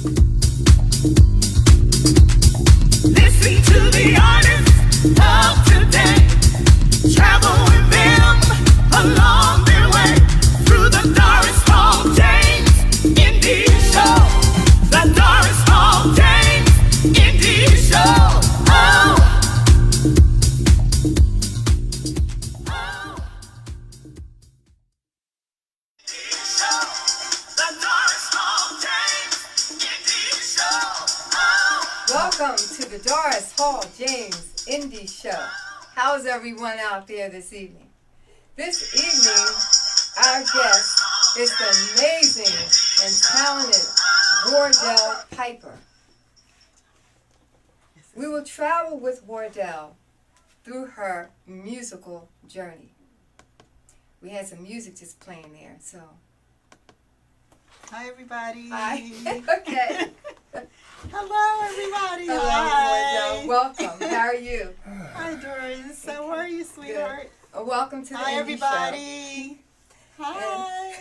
Listen to the artists of today. Travel with them along their way through the Doris Hall James Indie Show. The Doris Hall James Indie Show. Oh. Welcome to the Doris Hall James Indie Show. How's everyone out there this evening? This evening, our guest is the amazing and talented Wardell Piper. We will travel with Wardell through her musical journey. We had some music just playing there, so. Hi, everybody. Hi. Okay. Hello, everybody. Hello, Hi. Wardell. Welcome. How are you? Hi, Doris. How are you, sweetheart? Welcome to the Hi, Indie everybody. Show. Hi.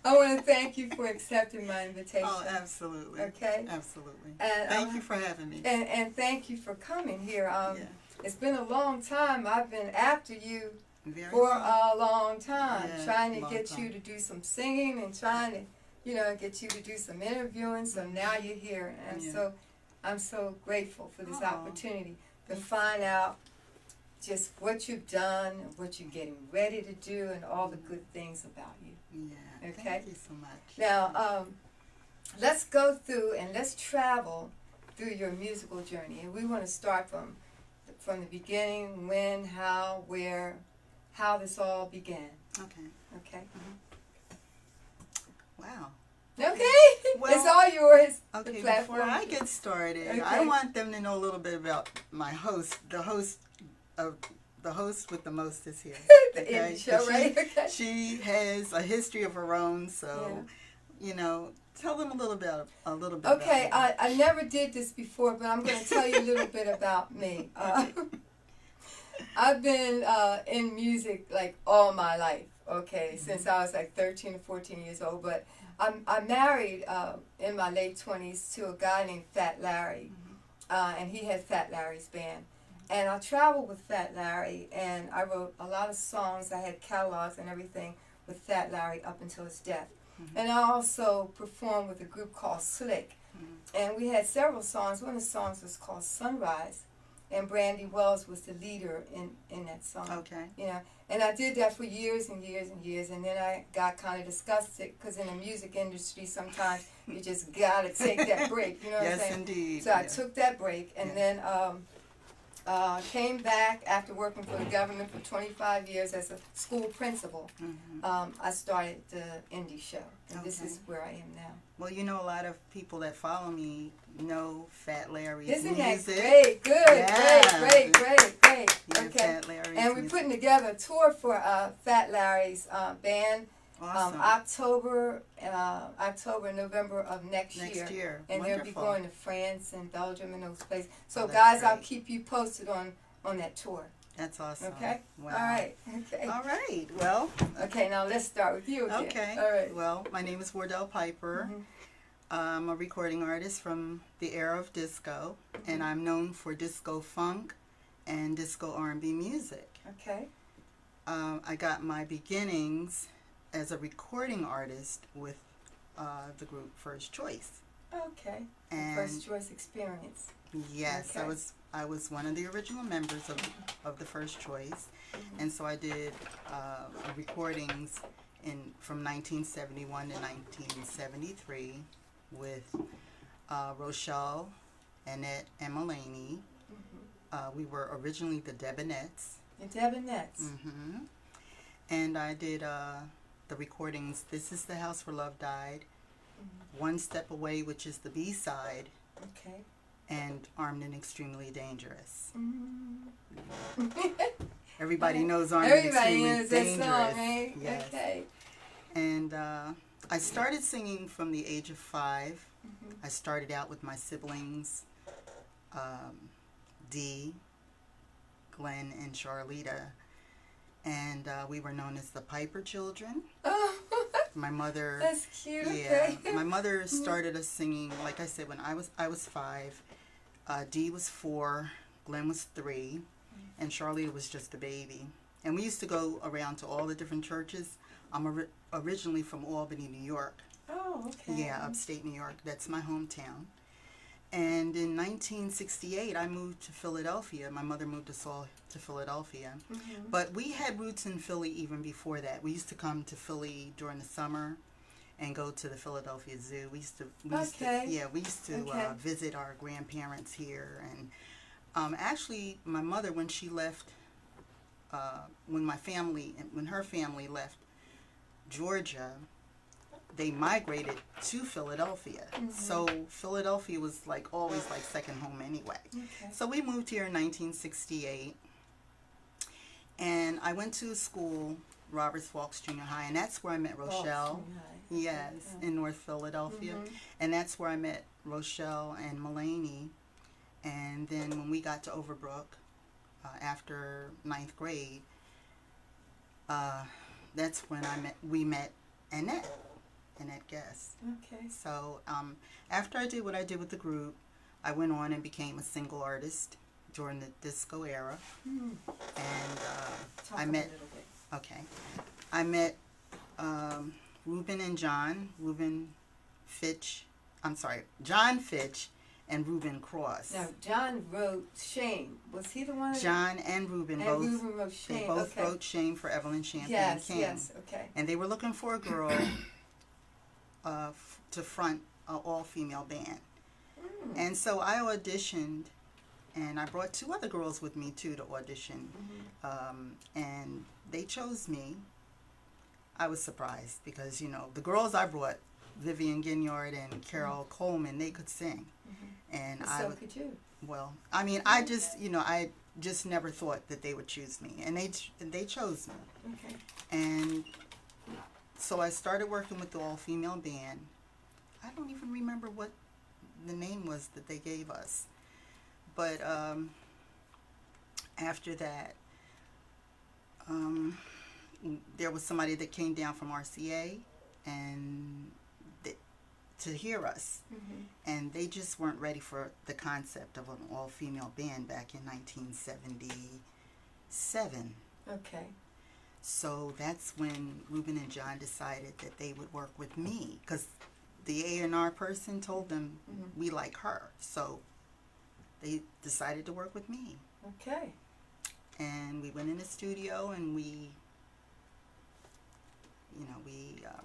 I want to thank you for accepting my invitation. Oh, absolutely. Okay. Absolutely. And, thank you for having me. And thank you for coming here. Yeah. It's been a long time. I've been after you Very for well. a long time, Yeah, trying to long get time. you to do some singing and trying to, get you to do some interviewing. So now you're here, and Yeah. I'm so grateful for this Aw. opportunity to find out just what you've done, what you're getting ready to do, and all the good things about you. Yeah. Okay. Thank you so much. Now, let's go through and let's travel through your musical journey, and we want to start from the beginning, when, how, where, how this all began. Okay. Okay. Wow. Okay. Well, it's all yours. Okay, The before platform. I get started, Okay. I want them to know a little bit about my host. The host with the most is here. The Okay? indie show, She- right? Okay. She has a history of her own, so tell them a little bit Okay, about I never did this before, but I'm going to tell you a little bit about me. I've been in music like all my life, okay, since I was like 13 or 14 years old. But I married in my late 20s to a guy named Fat Larry, and he had Fat Larry's band. And I traveled with Fat Larry, and I wrote a lot of songs. I had catalogs and everything with Fat Larry up until his death. And I also performed with a group called Slick. And we had several songs. One of the songs was called Sunrise, and Brandy Wells was the leader in that song. Okay. And I did that for years and years and years, and then I got kind of disgusted, because in the music industry sometimes you just got to take that break, you know what I'm Yes, saying? indeed. So I took that break, and then came back after working for the government for 25 years as a school principal. I started the indie show, and this Okay. is where I am now. Well, a lot of people that follow me know Fat Larry's Isn't music. that great? Good, Yeah. great. Yeah, Okay. Fat Larry's And we're music. putting together a tour for Fat Larry's band. Awesome. October, November of next year. And they'll be Wonderful. going to France and Belgium and those places. So Oh, that's guys, I'll great. keep you posted on that tour. That's awesome. Okay? Wow. All right. Okay. All right. Well. Okay, now let's start with you again. Okay. All right. Well, my name is Wardell Piper. I'm a recording artist from the era of disco, and I'm known for disco funk and disco R&B music. Okay. I got my beginnings as a recording artist with the group First Choice. Okay. And First choice experience. yes, Okay. I was one of the original members of the First Choice, and so I did recordings from 1971 to 1973 with Rochelle, Annette, and Mulaney. We were originally the Debinettes. The Debinettes. And I did the recordings, This Is the House Where Love Died, One Step Away, which is the B-side, Okay. and Armed and Extremely Dangerous. Mm-hmm. Everybody knows Armed and Everybody Extremely knows that Dangerous. song, right? Yes. Okay. And I started singing from the age of 5. I started out with my siblings, Dee, Glenn, and Charlita. And we were known as the Piper Children. Oh, My mother. That's cute. Yeah, Okay. my mother started us singing. Like I said, when I was 5, Dee was 4, Glenn was 3, and Charlie was just a baby. And we used to go around to all the different churches. I'm originally from Albany, New York. Oh, okay. Yeah, upstate New York. That's my hometown. And in 1968, I moved to Philadelphia. My mother moved us all to Philadelphia. Mhm. But we had roots in Philly even before that. We used to come to Philly during the summer and go to the Philadelphia Zoo. We used to Okay. visit our grandparents here. And actually, my mother, when she left, when her family left Georgia, they migrated to Philadelphia. So Philadelphia was always second home anyway. Okay. So we moved here in 1968, and I went to school, Roberts Falks Junior High, and that's where I met Rochelle. Yes, in North Philadelphia. And that's where I met Rochelle and Mulaney. And then when we got to Overbrook, after 9th grade, that's when we met Annette Guest. Okay. So after I did what I did with the group, I went on and became a single artist during the disco era. And Talk I a met, little bit. okay, I met Reuben and John Fitch and Reuben Cross. Now, John wrote Shame. Was he the one? John and Reuben and both, Reuben wrote Shame. they both okay. wrote Shame for Evelyn Champagne Yes, King. yes, okay. And they were looking for a girl to front an all-female band. And so I auditioned, and I brought 2 other girls with me too to audition. And they chose me. I was surprised because, the girls I brought, Vivian Ginyard and Carol Coleman, they could sing. And So could you. well, I mean, I just never thought that they would choose me, and they chose me. Okay. And so I started working with the all-female band. I don't even remember what the name was that they gave us. But after that, there was somebody that came down from RCA and to hear us. And they just weren't ready for the concept of an all-female band back in 1977. Okay. So that's when Reuben and John decided that they would work with me, because the A&R person told them we like her. So they decided to work with me. Okay. And we went in the studio and we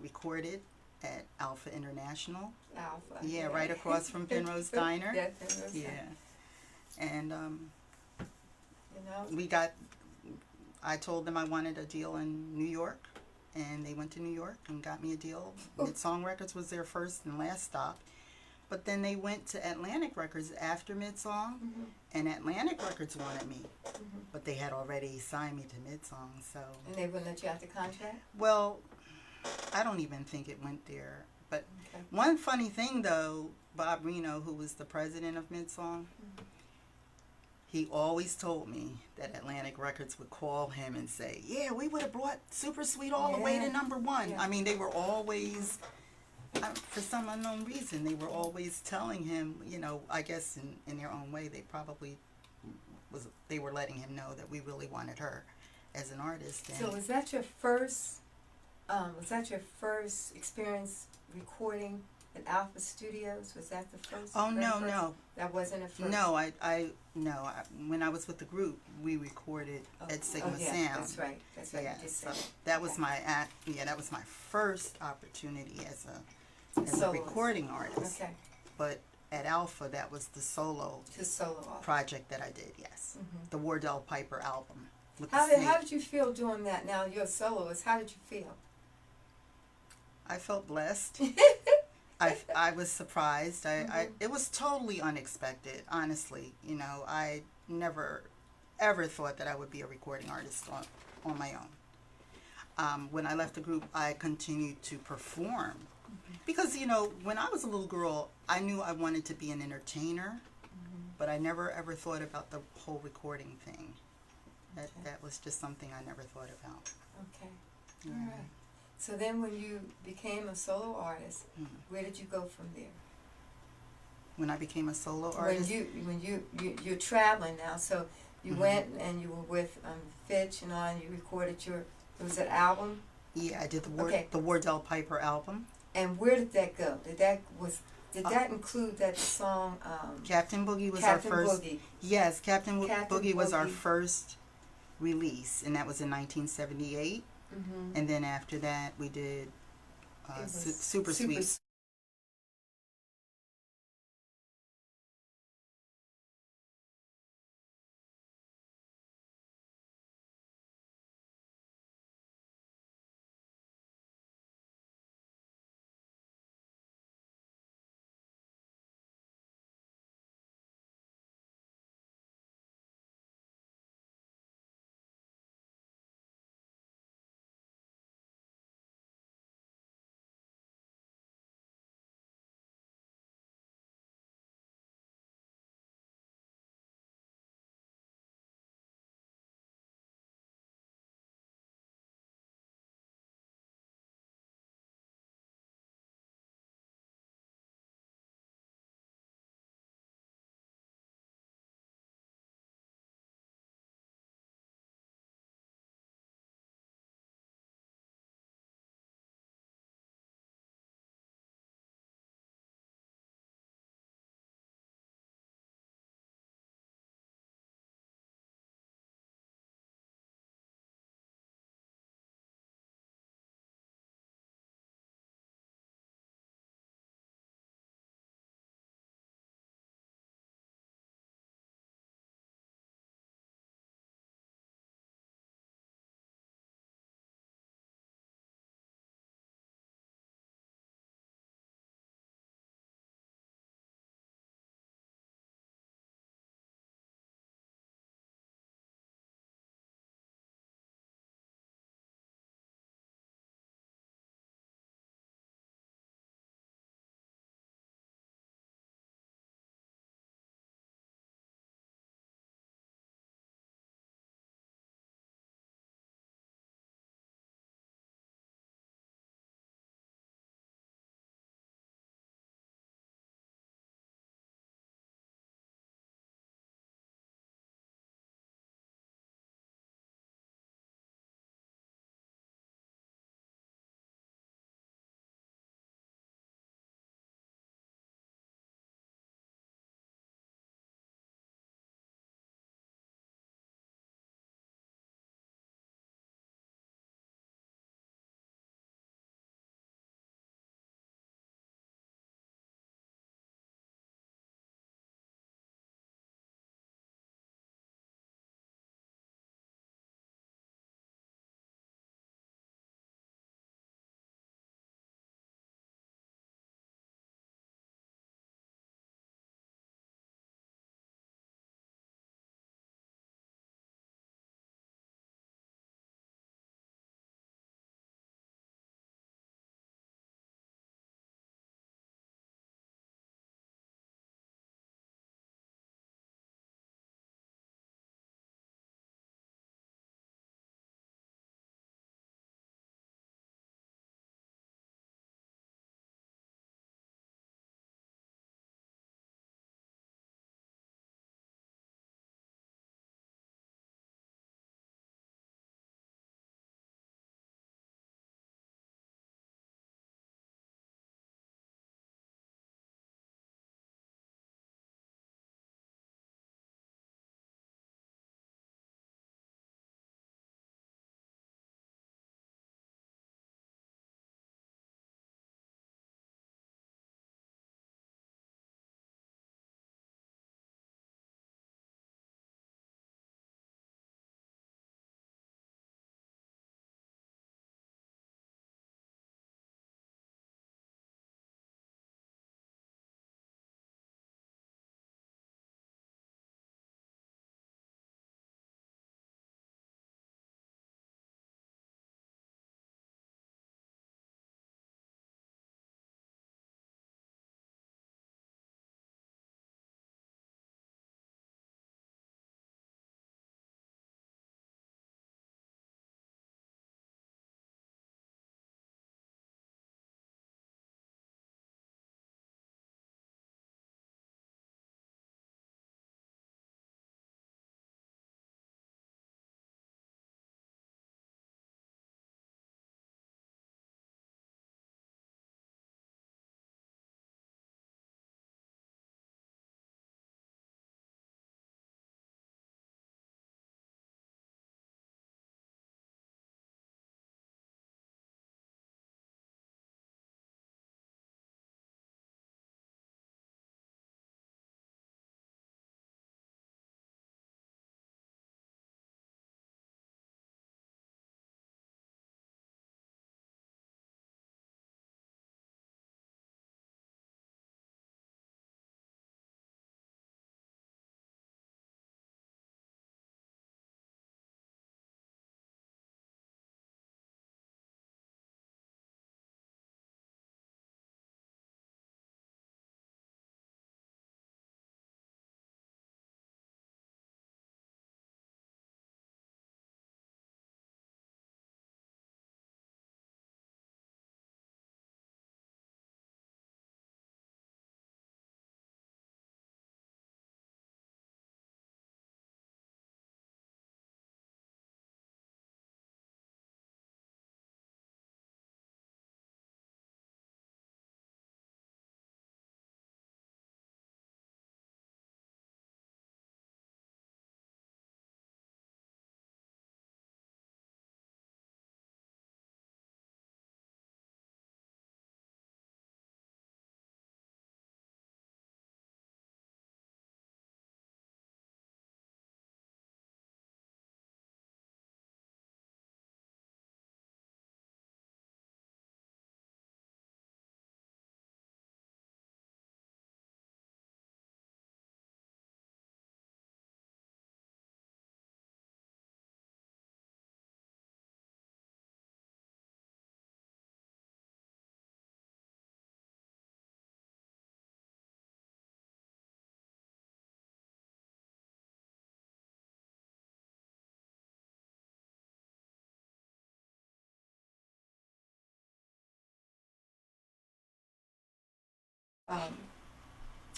recorded at Alpha International. Alpha. Yeah, right across from Penrose Diner. Yeah, Penrose Yeah. Diner. And You know? I told them I wanted a deal in New York, and they went to New York and got me a deal. Mid-Song Records was their first and last stop. But then they went to Atlantic Records after Mid-Song, and Atlantic Records wanted me. But they had already signed me to Mid-Song, so... And they wouldn't let you out the contract? Well, I don't even think it went there. But Okay. one funny thing, though, Bob Reno, who was the president of Mid-Song, he always told me that Atlantic Records would call him and say, yeah, we would have brought Super Sweet all the way to #1. Yeah. I mean, they were always, for some unknown reason, they were always telling him, I guess in their own way, they were letting him know that we really wanted her as an artist. And So was that your first experience recording at Alpha Studios? Was that the first? Oh, very no, first? no. That wasn't a first? No, when I was with the group, we recorded at Sigma yeah, Sound. That's right. That's right. Yeah, You did so say that was Okay. that was my first opportunity as a Soloist. recording artist. Okay. But at Alpha, that was the solo Just solo off. project that I did. Yes, the Wardell Piper album with How the did snake. you feel doing that? Now you're a soloist. How did you feel? I felt blessed. I was surprised. It was totally unexpected. Honestly, I never ever thought that I would be a recording artist on my own. When I left the group, I continued to perform. Because, when I was a little girl, I knew I wanted to be an entertainer, but I never ever thought about the whole recording thing. That was just something I never thought about. Okay. Yeah. All right. So then when you became a solo artist, Mhm. where did you go from there? When I became a solo artist, You're traveling now, so you Mhm. went and you were with Fitch and all, and you recorded your, it was an album. yeah, I did Okay. the Wardell Piper album. And where did that go? Did that Uh, include that song Captain Boogie was Captain our first. Boogie? Yes, Captain Boogie was our Boogie. first release, and that was in 1978. Mm-hmm. And then after that, we did It was Super Sweet.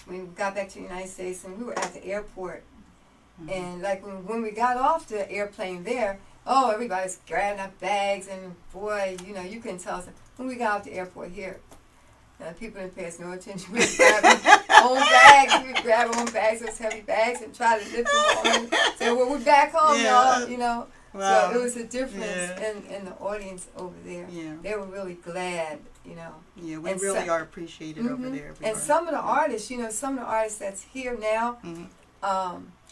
we got back to the United States, and we were at the airport. And like when we got off the airplane there, oh, everybody's grabbing up bags, and boy, you know, you couldn't tell us. When we got off the airport here, people didn't pay us no attention. We were grabbing our own bags. We would grab our own bags, those heavy bags, and try to lift them on. And say, well, we're back home, y'all, you know. Wow. So it was a difference in the audience over there. Yeah. They were really glad, you know. Yeah, we And really are appreciated over there. We And are. some of the artists, you know, some of the artists that's here now,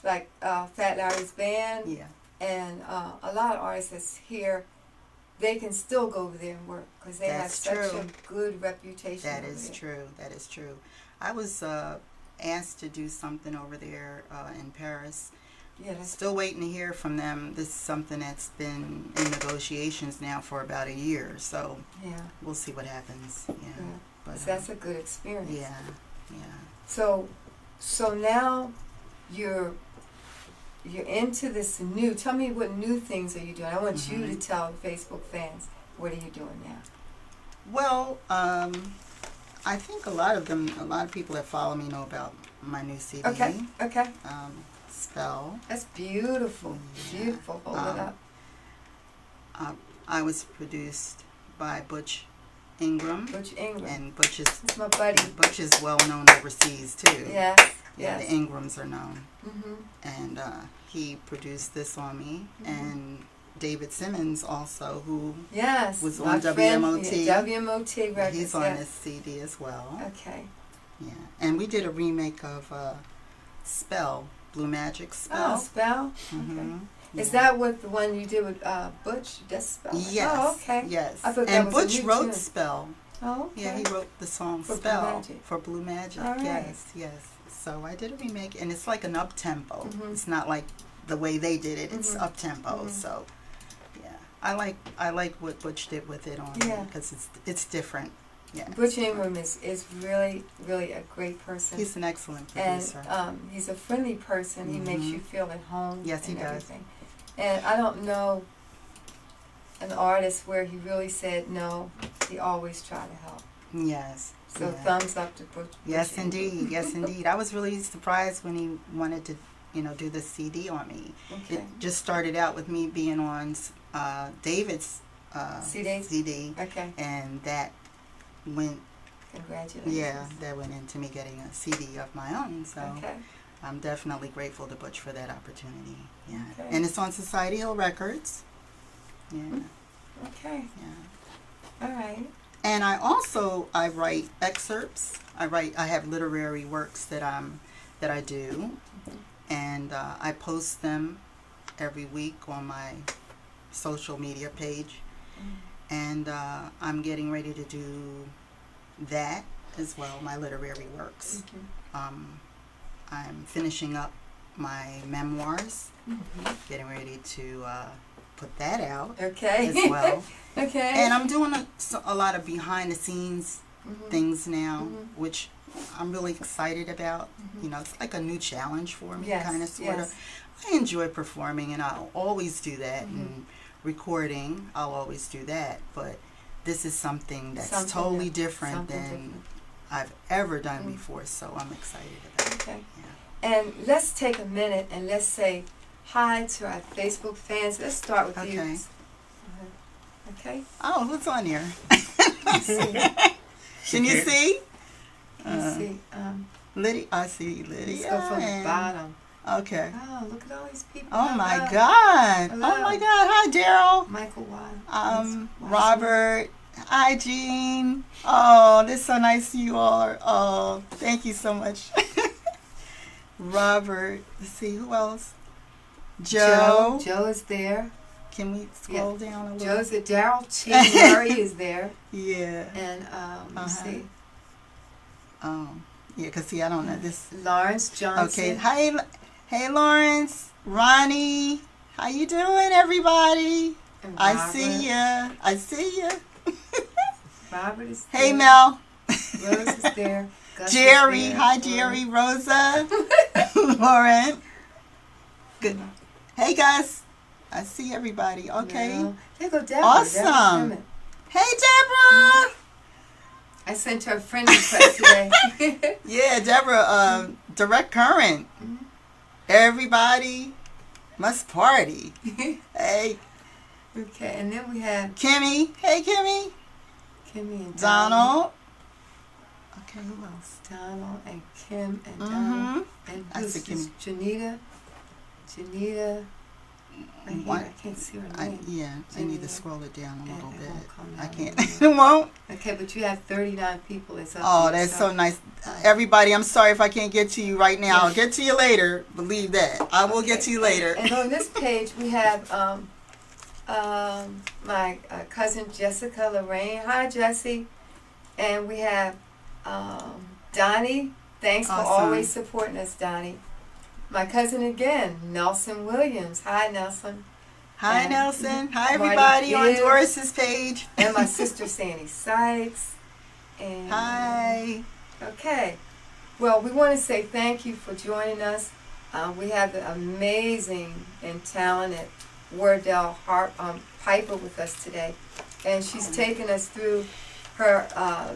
like Fat Larry's band, Yeah. and a lot of artists that's here, they can still go over there and work because they That's have such true. a good reputation. That over is there. true. That is true. I was asked to do something over there in Paris. Yeah, that's Still waiting to hear from them. This is something that's been in negotiations now for about a year, so yeah. we'll see what happens. Yeah, Yeah. but So that's a good experience. yeah, yeah. So now you're into this new. Tell me what new things are you doing? I want you to tell the Facebook fans what are you doing now. Well, I think a lot of people that follow me know about my new CD. Okay. Spell. That's beautiful. Yeah. Beautiful. Hold it up. I was produced by Butch Ingram. Butch Ingram. And That's my buddy. Butch is well known overseas too. Yes. Yeah, Yes. the Ingrams are known. Mhm. And he produced this on me. And David Simmons also, who Yes. was my on friend, WMOT. yeah, WMOT records. he's on yes. this CD as well. Okay. Yeah, and we did a remake of Spell, Blue Magic Spell. Oh, Spell. Mhm. Okay. Is Yeah. that what the one you did with Butch? That's Spell. Yes. Oh, okay. Yes. I thought that and was a Butch new wrote tune. Spell. Oh, okay. Yeah, he wrote the song For Blue Spell Magic. for Blue Magic. All right. Yes, yes. So I did a remake, and it's like an up tempo. Mhm. It's not like the way they did it. It's Mhm. up tempo. Mhm. So yeah, I like what Butch did with it on Yeah. because it's different. Yeah. Butch Ingram is really, really a great person. He's an excellent and producer. he's a friendly person. He makes Mhm. you feel at home. Yes, he and does. everything. And I don't know an artist where he really said no. He always tried to help. Yes. So yeah. thumbs up to Butch. Yes, Butch Ingram. indeed. Yes, indeed. I was really surprised when he wanted to, do the CD on me. Okay. It just started out with me being on David's CD? CD, Okay. and that went, Congratulations. that went into me getting a CD of my own. So Okay. I'm definitely grateful to Butch for that opportunity. Yeah, Okay. and it's on Society Hill Records. Yeah, Okay. yeah. All right. And I write excerpts. I have literary works that I do, and I post them every week on my social media page. And I'm getting ready to do that as well, my literary works. I'm finishing up my memoirs, getting ready to put that out Okay. as well. Okay. And I'm doing a lot of behind the scenes things now, Mhm. which I'm really excited about. It's like a new challenge for me, Yes, kind of, sort yes. of. I enjoy performing, and I'll always do that, Mhm. and recording, I'll always do that. But this is something that's Something totally that- different something than different. I've ever done Mhm. before, so I'm excited about it. Okay. Yeah. And let's take a minute and let's say hi to our Facebook fans. Let's start with you. Okay. Okay. Oh, who's on here? Let's see. Can you see? Let's see. Lydia. I see Let's Lydia. go from the and- bottom. Okay. Oh, look at all these people. Oh my Hello. God. Hello. Oh my God. Hi, Daryl. Michael Watt. Robert. Hi, Jean. Oh, this is so nice to you all. Oh, thank you so much. Robert. Let's see, who else? Joe. Joe is there. Can we scroll down a little? Joe's there. Daryl T. Murray is there. Yeah. And let's Uh-huh. see. Yeah, because see, I don't know this. Lawrence Johnson. Okay. Hi, hey, Lawrence. Ronnie. How you doing, everybody? And I Robert. see ya. I see ya. Robert is there. Hey, Mel. Rose is there. Gus is Jerry. there. Hi, Jerry. Rosa. Lauren. Good. Hey, Gus. I see everybody. Okay. Yeah. There go Deborah. Awesome. Deborah Clement. Hey, Deborah. I sent her a friend request today. Yeah, Deborah, direct current. Everybody must party. Hey, Okay, and then we have Kimmy. Hey, Kimmy. Kimmy and Donald. Okay, who else? Donald and Kim and Mhm. Donald. And I who's said this? Janita. Right here, What? I can't see her name. I need to Janita. scroll it down a little It bit. won't come I down can't. anymore. It won't. Okay, but you have 39 people. It's up Oh, to you, that's so nice. Everybody, I'm sorry if I can't get to you right now. I'll get to you later. Believe that. I will get Okay. to you later. And on this page, we have my cousin Jessica Lorraine. Hi, Jessie. And we have Donnie. Thanks for Awesome. always supporting us, Donnie. My cousin again, Nelson Williams. Hi, Nelson. Hi, And Nelson. Hi, Marty everybody on Gibbs. Doris's page. And my sister Sandy Sykes. And Hi. Okay. Well, we want to say thank you for joining us. We have the amazing and talented Wardell Piper with us today, and she's taken us through her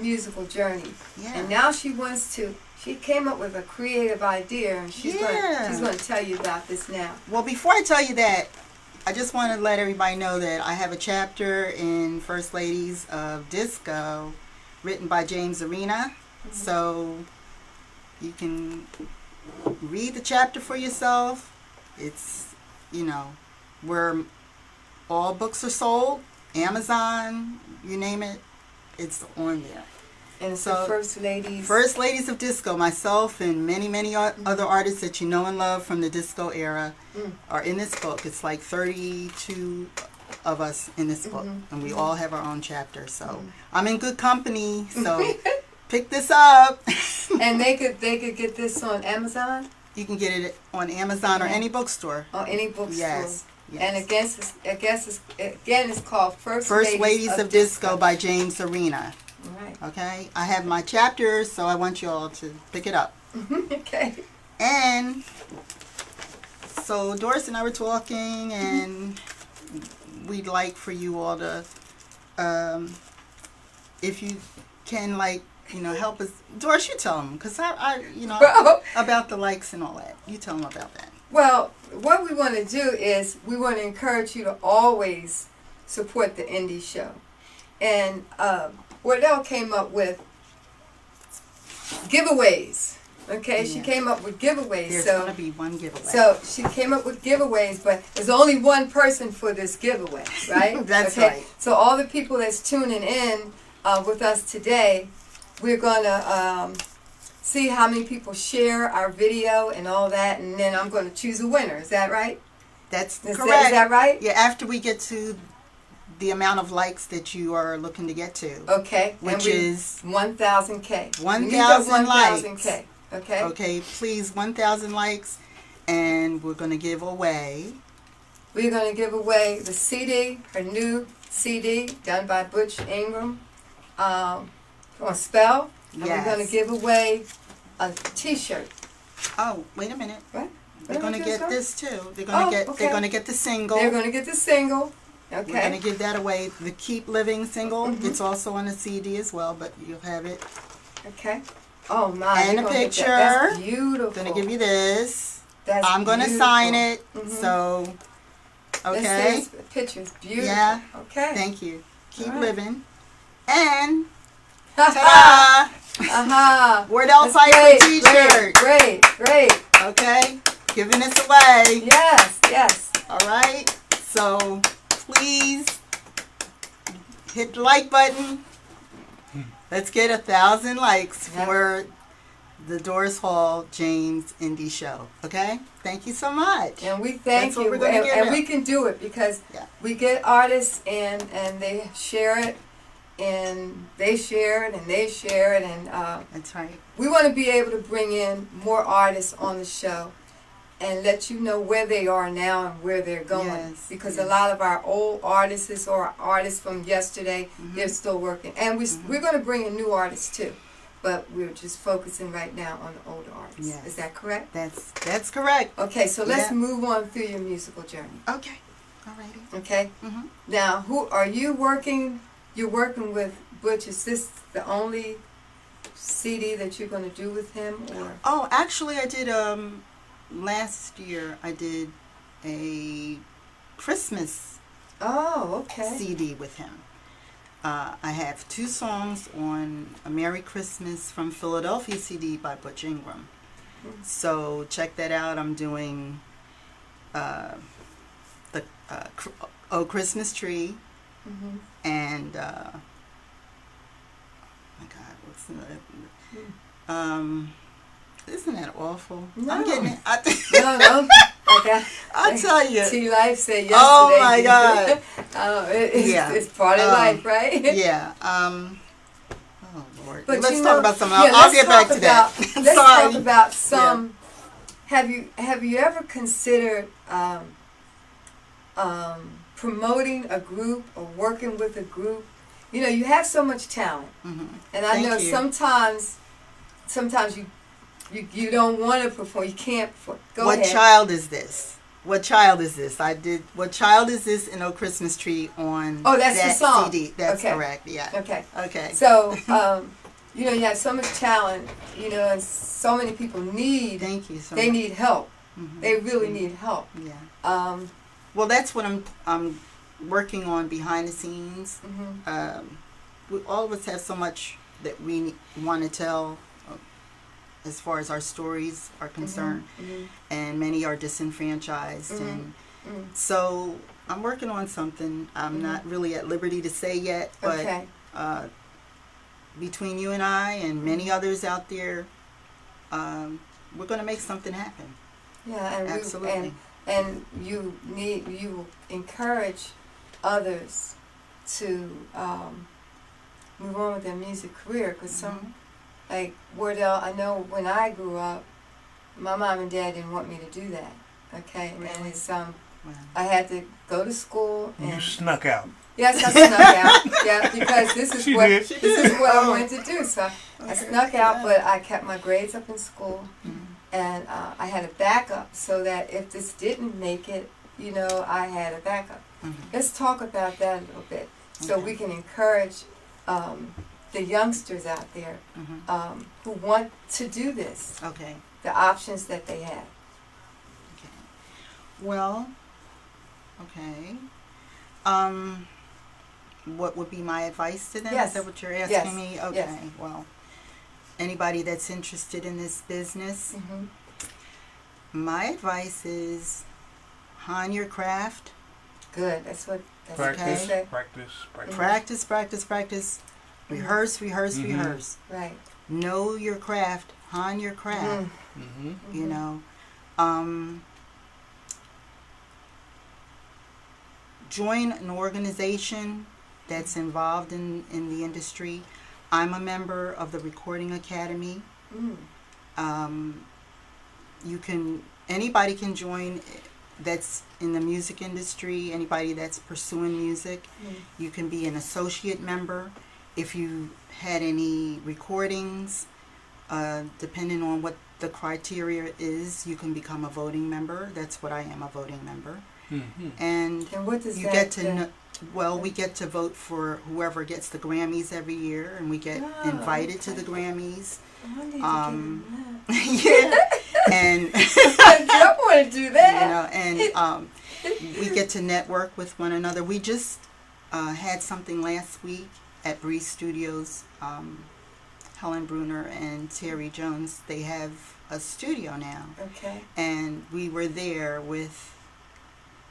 musical journey. Yeah. And now she wants to. She came up with a creative idea, and she's Yeah. going to tell you about this now. Well, before I tell you that, I just want to let everybody know that I have a chapter in First Ladies of Disco written by James Arena. So you can read the chapter for yourself. It's, where all books are sold, Amazon, you name it, it's on there. And So, so First Ladies. First Ladies of Disco, myself and many, many other artists that you know and love from the disco era are in this book. It's like 32 of us in this book, and we all have our own chapter. So I'm in good company, so pick this up. And they could get this on Amazon You can get it on Amazon or any bookstore. or any bookstore. Yes. And again, it's called First Ladies of Disco by James Arena. All right. Okay, I have my chapters, so I want you all to pick it up. Okay. And so Doris and I were talking, and we'd like for you all to, if you can, help us. Doris, you tell them, because I Well, about the likes and all that. You tell them about that. well, what we want to do is we want to encourage you to always support the indie show. And Wardell came up with giveaways. Okay, she Yeah. came up with giveaways. There's so going to be one giveaway. So she came up with giveaways, but there's only one person for this giveaway, right? That's okay? right. So all the people that's tuning in with us today, we're gonna see how many people share our video and all that, and then I'm gonna choose a winner. Is that right? That's Is correct. that right? Yeah, after we get to the amount of likes that you are looking to get to. Okay. Which is 1,000K. 1,000 likes. 1,000K. Okay. Okay, please, 1,000 likes, and we're going to give away. We're going to give away the CD, her new CD done by Butch Ingram on Spell. And Yes. we're going to give away a T-shirt. Oh, wait a minute. What? They're going to What am I get doing, this too. They're going to get. okay. They're going to get the single. They're going to get the single. We're Okay. going to give that away. The Keep Living single. Mhm. It's also on the CD as well, but you'll have it. Okay. Oh my. And you're a gonna get picture. that. That's beautiful. I'm going to give you this. That's I'm going to beautiful. sign it. Mhm. So, okay. This picture's beautiful. Yeah. Okay. Thank you. Keep All right. living. And Aha. ta-da! Aha. Wardell That's Piper great, T-shirt. Great. Okay, giving this away. Yes. All right. So please hit the like button. Let's get 1,000 likes Yeah. for the Doris Hall James Indie Show. Okay. Thank you so much. And we thank That's what you. we're gonna give And it. we can do it because Yeah. we get artists and they share it and they share it and they share it and That's right. we want to be able to bring in more artists on the show and let you know where they are now and where they're going. Yes, Because yes. a lot of our old artists or artists from yesterday, Mhm. they're still working. And we're going to bring in new artists too. But we're just focusing right now on the older artists. Yes. Is that correct? That's correct. Okay, so let's Yeah. move on through your musical journey. Okay. Alrighty. Okay? Mhm. Now, who are you working? You're working with Butch, is this the only CD that you're going to do with him, or? Oh, actually, I did. Last year, I did a Christmas Oh, okay. CD with him. I have 2 songs on a Merry Christmas from Philadelphia CD by Butch Ingram. So check that out. I'm doing the Oh Christmas Tree Mm-hmm. and oh my God, what's the isn't that awful? No. I'm getting it. No. I'll tell you. T-Life said yesterday. Oh my God. It's part of life, right? Yeah. Oh Lord. But Let's you talk know- about something yeah, else. I'll let's get back talk to that. about- Let's Sorry. talk about some. Have you ever considered promoting a group or working with a group? You know, you have so much talent, Mhm. and I Thank know you. sometimes you don't want to perform. You can't. Go What ahead. child is this? What child is this? I did. What child is this in O Christmas Tree on Oh, that's the that song. CD? That's Okay. correct. Yeah. Okay. Okay. So, you know, you have so much talent, you know, and so many people Thank you so they much. need help. Mhm. They really need help. Yeah. Well, that's what I'm working on behind the scenes. Mhm. All of us have so much that we want to tell as far as our stories are concerned, Mhm. and many are disenfranchised. Mhm. And Mhm. so I'm working on something I'm not really at liberty to say yet, but Okay. between you and I and many others out there, we're going to make something happen. Yeah, and Absolutely. and you encourage others to move on with their music career, because some, like Wardell, I know when I grew up, my mom and dad didn't want me to do that. Okay, and Really? it's Wow. I had to go to school You and snuck out. yes, I snuck out. Yeah, because this is She what did. this is what I Oh. wanted to do. So I Okay. snuck out, Yeah. but I kept my grades up in school, Mhm. and I had a backup so that if this didn't make it, you know, I had a backup. Mhm. Let's talk about that a little bit, so Okay. we can encourage the youngsters out there Mhm. who want to do this, Okay. the options that they have. Okay. Well, okay. What would be my advice to them? Yes. Is that what you're asking Yes. me? Okay. Yes. Well, anybody that's interested in this business, Mm-hmm. my advice is hone your craft. Good. That's what they Practice, say. practice, practice. Practice, practice, practice. Rehearse, rehearse, Mhm. rehearse. Right. Know your craft. Hone your craft. Mm-hmm. You know. Join an organization that's involved in the industry. I'm a member of the Recording Academy. Mm. Anybody can join that's in the music industry, anybody that's pursuing music. Mm. You can be an associate member. If you had any recordings, depending on what the criteria is, you can become a voting member. That's what I am, a voting member. Mm-hmm. And And what does you that get to know, well, we get to vote for whoever gets the Grammys every year, and we get Oh, invited to okay. the Grammys. I need to Yeah, and I want to do you that. know, and we get to network with one another. We just had something last week at Bree Studios. Helen Bruner and Terry Jones, they have a studio now, Okay. and we were there with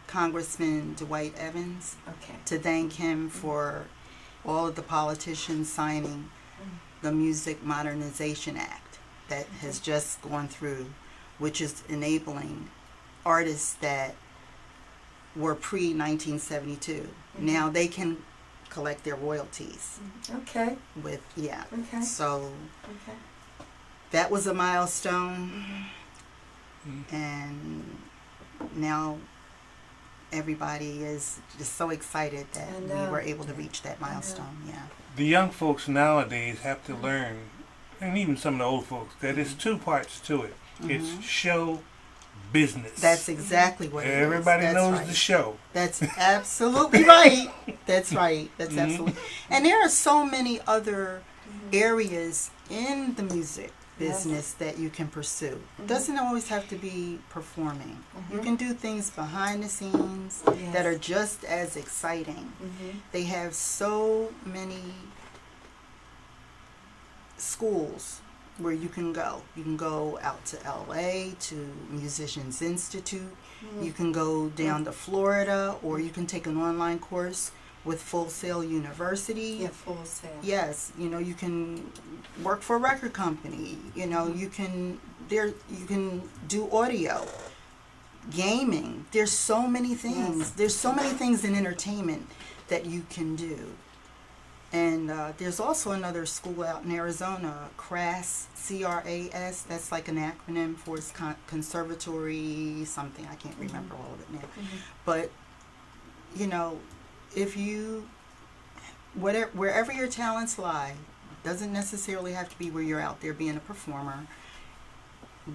Congressman Dwight Evans Okay. to thank him for all of the politicians signing the Music Modernization Act that has just gone through, which is enabling artists that were pre-1972. Now they can collect their royalties Okay. with, Okay. So Okay. that was a milestone, Mhm. and now everybody is just so excited that I we know. were able to reach that milestone. Yeah. The young folks nowadays have to learn, and even some of the old folks, that it's two parts to it. Mhm. It's show business. That's exactly what it is. Everybody That's knows right. the show. That's absolutely right. That's right. That's absolutely. And there are so many other areas in the music business that you can pursue. It doesn't always have to be performing. You can do things behind the scenes that are just as exciting. They have so many schools where you can go. You can go out to LA to Musicians Institute. You can go down to Florida, or you can take an online course with Full Sail University. Yeah, Full Sail. Yes, you know, you can work for a record company. You know, you can do audio, gaming. There's so many things. Yes. There's so many things in entertainment that you can do. And there's also another school out in Arizona, CRAS, C-R-A-S. That's like an acronym for its conservatory something. I can't remember all of it now. But, you know, if you, wherever your talents lie, doesn't necessarily have to be where you're out there being a performer.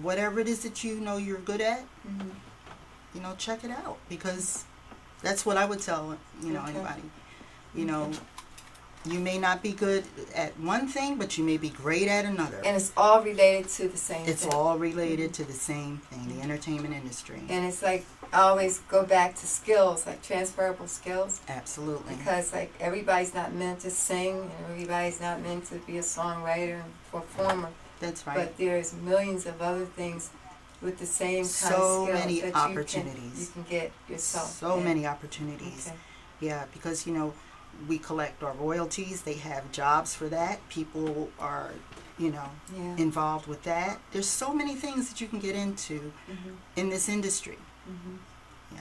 Whatever it is that you know you're good at, you know, check it out, because that's what I would tell, you know, anybody. You know, you may not be good at one thing, but you may be great at another. And it's all related to the same It's thing. all related to the same thing, the entertainment industry. And it's like, I always go back to skills, like transferable skills. Absolutely. Because like everybody's not meant to sing, and everybody's not meant to be a songwriter and performer. That's right. But there's millions of other things with the same kind So of skills many that opportunities. you can get yourself. So in. many opportunities. Okay. Yeah, because, you know, we collect our royalties. They have jobs for that. People are, you know, Yeah. involved with that. There's so many things that you can get into in this industry. Yeah.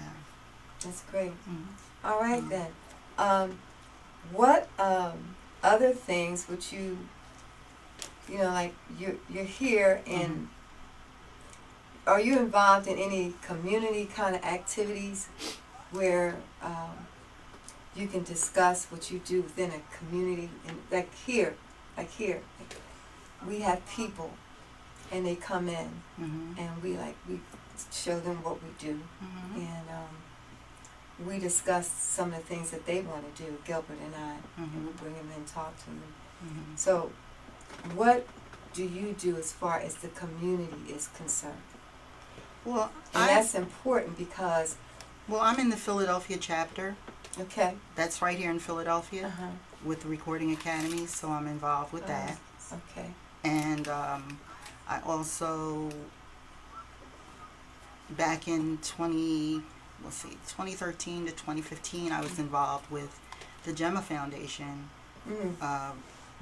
That's great. Mhm. All right then. What other things would you know, like you're here and are you involved in any community kind of activities where you can discuss what you do within a community? And like here, we have people and they come in and we show them what we do, and we discuss some of the things that they want to do, Gilbert and I, and we bring them in and talk to them. So what do you do as far as the community is concerned? Well, And that's important because, I'm in the Philadelphia chapter. okay, That's right here in Philadelphia with the Recording Academy, so I'm involved with that. okay, And I also, back in 2013 to 2015, I was involved with the Gemma Foundation.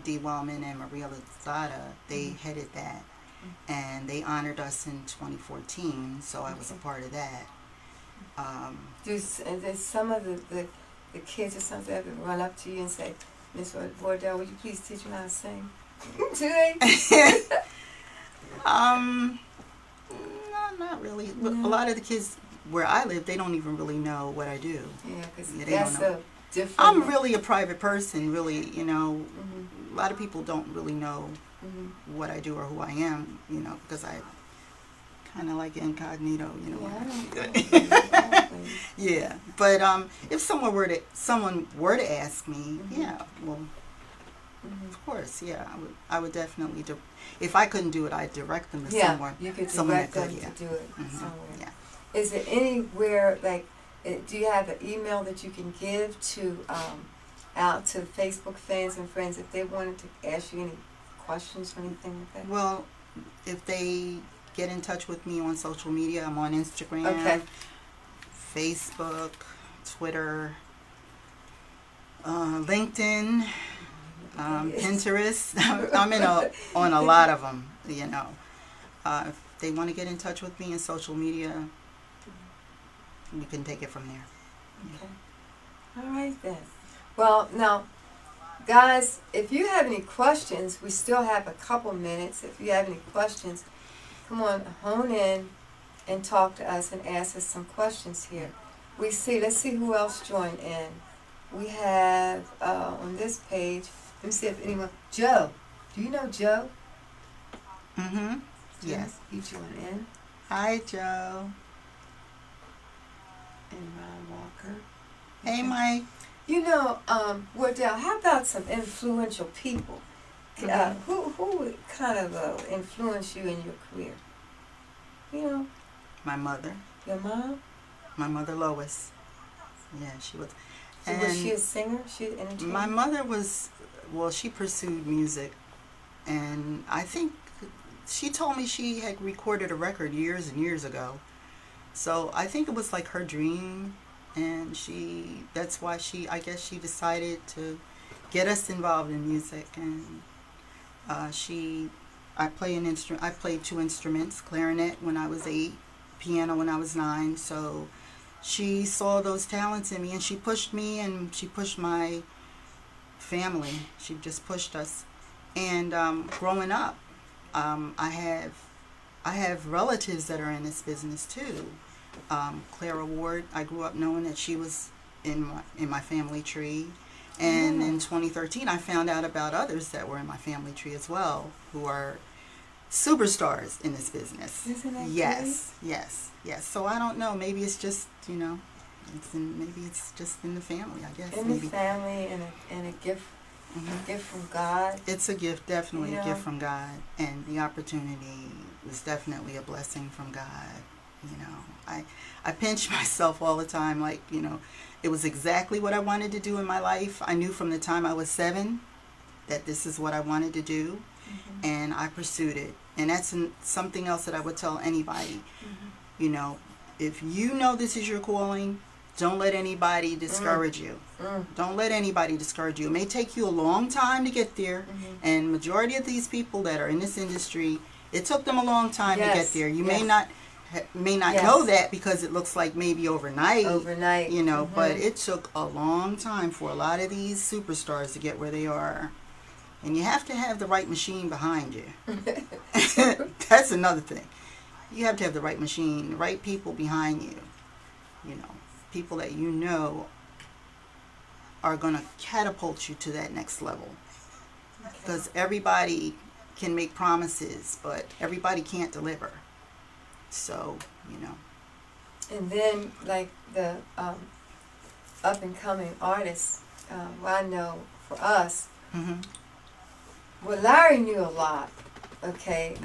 Dee Wellman and Maria Lozada, they headed that, and they honored us in 2014, so I was a part of that. There's some of the kids or something that would run up to you and say, Miss Wardell, would you please teach me how to sing? Do they? No, not really. A lot of the kids where I live, they don't even really know what I do. Yeah, because Yeah, they that's don't know. a different. I'm really a private person, really, you know. A lot of people don't really know what I do or who I am, you know, because I kind of like incognito, you know. Yeah, but if someone were to ask me, yeah, well, of course, yeah, I would definitely do. If I couldn't do it, I'd direct them to someone. You could someone direct that them could, to do it somewhere. Yeah. Is it anywhere, like, do you have an email that you can give to out to Facebook fans and friends if they wanted to ask you any questions or anything like that? Well, if they get in touch with me on social media, I'm on Instagram, Okay. Facebook, Twitter, LinkedIn, Pinterest. I'm on a lot of them, you know. If they want to get in touch with me in social media, we can take it from there. Okay. All right then. Well, now, guys, if you have any questions, we still have a couple minutes. If you have any questions, come on, hone in and talk to us and ask us some questions here. Let's see who else joined in. We have on this page, let me see if anyone, Joe. Do you know Joe? Mm-hmm. Yes. He joined in. Hi, Joe. And Ron Walker. Hey, Mike. You know, Wardell, how about some influential people? Who would kind of influence you in your career? You know, My mother. your mom? My mother, Lois. Yeah, she was. So was she a singer? She an entertainer? My mother was, well, she pursued music, and I think she told me she had recorded a record years and years ago. So I think it was like her dream, and that's why I guess she decided to get us involved in music. And I played 2 instruments, clarinet when I was 8, piano when I was 9. So she saw those talents in me, and she pushed me, and she pushed my family. She just pushed us. And growing up, I have relatives that are in this business too. Clara Ward, I grew up knowing that she was in my family tree. And in 2013, I found out about others that were in my family tree as well, who are superstars in this business. Isn't that Yes. So I don't know. Maybe it's just, maybe it's just in the family, I guess. in maybe. the family and a gift, gift from God. It's a gift, definitely Yeah. a gift from God. And the opportunity was definitely a blessing from God. I pinch myself all the time, like, it was exactly what I wanted to do in my life. I knew from the time I was 7 that this is what I wanted to do, and I pursued it. And that's something else that I would tell anybody. If you know this is your calling, don't let anybody discourage you. Don't let anybody discourage you. It may take you a long time to get there, and majority of these people that are in this industry, it took them a long time to get there. You may not know that because it looks like maybe overnight, but it took a long time for a lot of these superstars to get where they are. And you have to have the right machine behind you. That's another thing. You have to have the right machine, the right people behind you. People that are going to catapult you to that next level. Because everybody can make promises, but everybody can't deliver. So, And then, like the up and coming artists, I know for us, well, Larry knew a lot, okay,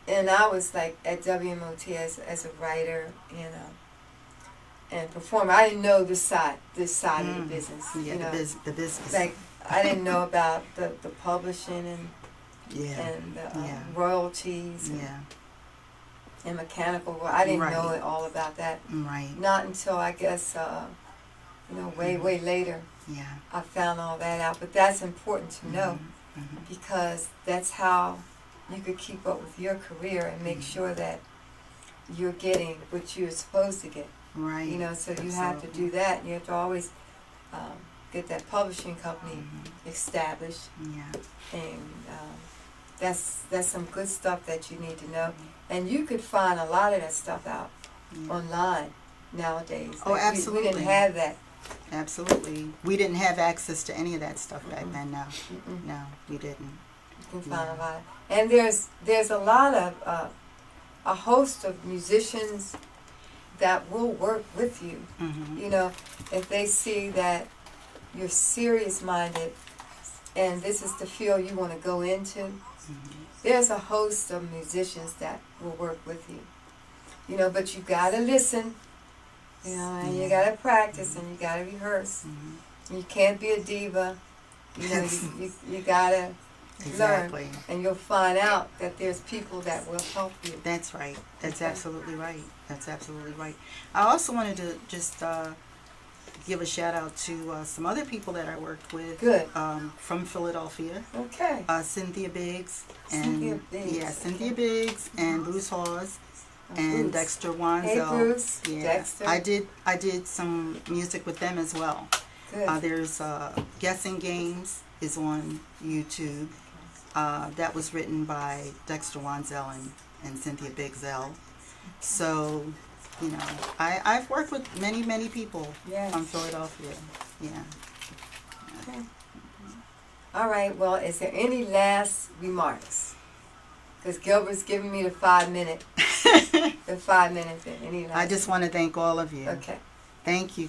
and I was like at WMOT as a writer, and performer. I didn't know this side of the business. Yeah, the business. Like I didn't know about the publishing and royalties. And mechanical. I didn't know it all about that. Right. Not until I guess, way later. Yeah. I found all that out. But that's important to know because that's how you could keep up with your career and make sure that you're getting what you're supposed to get. Right. So you have to do that. You have to always get that publishing company established. Yeah. And that's some good stuff that you need to know. And you could find a lot of that stuff out online nowadays. Oh, absolutely. We didn't have that. Absolutely. We didn't have access to any of that stuff back then. No, we didn't. You can find a lot. And there's a lot of a host of musicians that will work with you. If they see that you're serious minded and this is the field you want to go into. There's a host of musicians that will work with you, but you gotta listen, and you gotta practice and you gotta rehearse. You can't be a diva, you gotta learn, and you'll find out that there's people that will help you. That's right. That's absolutely right. That's absolutely right. I also wanted to just give a shout out to some other people that I worked with. Good. From Philadelphia. Okay. Cynthia Biggs. Cynthia Biggs. Yeah, Cynthia Biggs and Bruce Hawes and Bruce. Dexter Wanzel. Hey, Bruce. Yeah. Dexter. I did some music with them as well. Good. There's Guessing Games is on YouTube. That was written by Dexter Wanzel and Cynthia Biggsell. So, I've worked with many people from Philadelphia. Yeah. Okay. All right. Well, is there any last remarks? Because Gilbert's giving me the 5-minute the 5 minute thing. Any I just want to thank all of you. Okay. Thank you.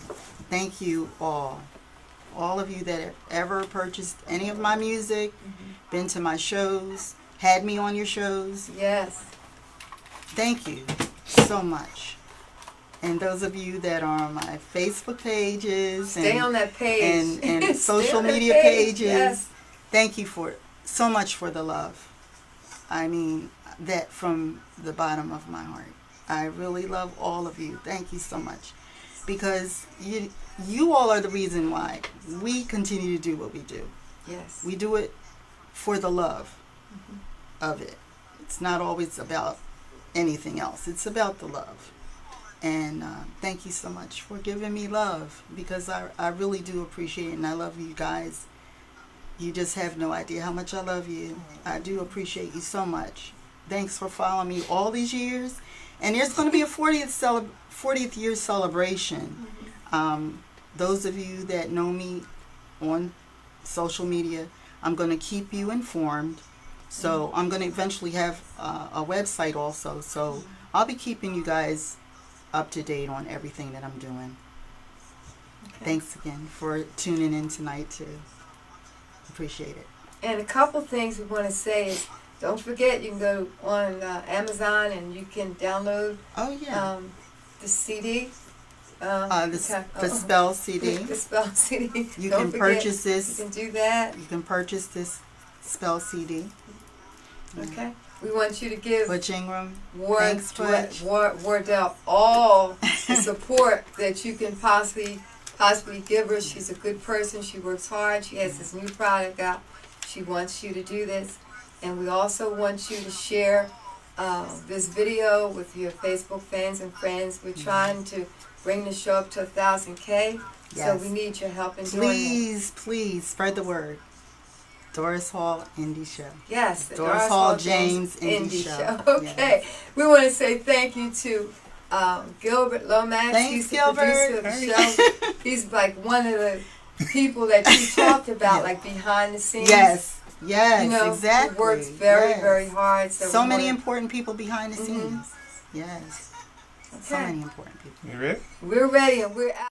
Thank you all. All of you that have ever purchased any of my music, been to my shows, had me on your shows. Yes. Thank you so much. And those of you that are on my Facebook pages Stay on that page. and Stay social on that media page, pages, yes. thank you for so much for the love. I mean that from the bottom of my heart. I really love all of you. Thank you so much. Because you all are the reason why we continue to do what we do. Yes. We do it for the love of it. It's not always about anything else. It's about the love. And thank you so much for giving me love, because I really do appreciate it, and I love you guys. You just have no idea how much I love you. I do appreciate you so much. Thanks for following me all these years. And there's going to be a 40th year celebration. Those of you that know me on social media, I'm going to keep you informed. So I'm going to eventually have a website also. So I'll be keeping you guys up to date on everything that I'm doing. Okay. Thanks again for tuning in tonight too. Appreciate it. And a couple things we want to say is, don't forget you can go on Amazon and you can download Oh yeah. the CD. The spell CD. The spell CD. You Don't can forget, purchase this. You can do that. You can purchase this spell CD. Okay. We want you to give Butch Ingram. Thanks, Butch. Wardell all the support that you can possibly give her. She's a good person. She works hard. She has this new product out. She wants you to do this. And we also want you to share this video with your Facebook fans and friends. We're trying to bring the show up to 1,000K. Yes. So we need your help in doing that. Please spread the word. Doris Hall Indie Show. Yes, the Doris Hall James Indie Show. Okay. Yes. We want to say thank you to Gilbert Lomax. Thanks, He's the Gilbert. producer of the show. He's like one of the people that you talked about, like behind the scenes. Yes, You know, exactly. He works very, Yes. very hard. So we many wanna- important people behind the scenes. Yes. So Okay. many important people. You ready? We're ready and we're out.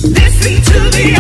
Listen to the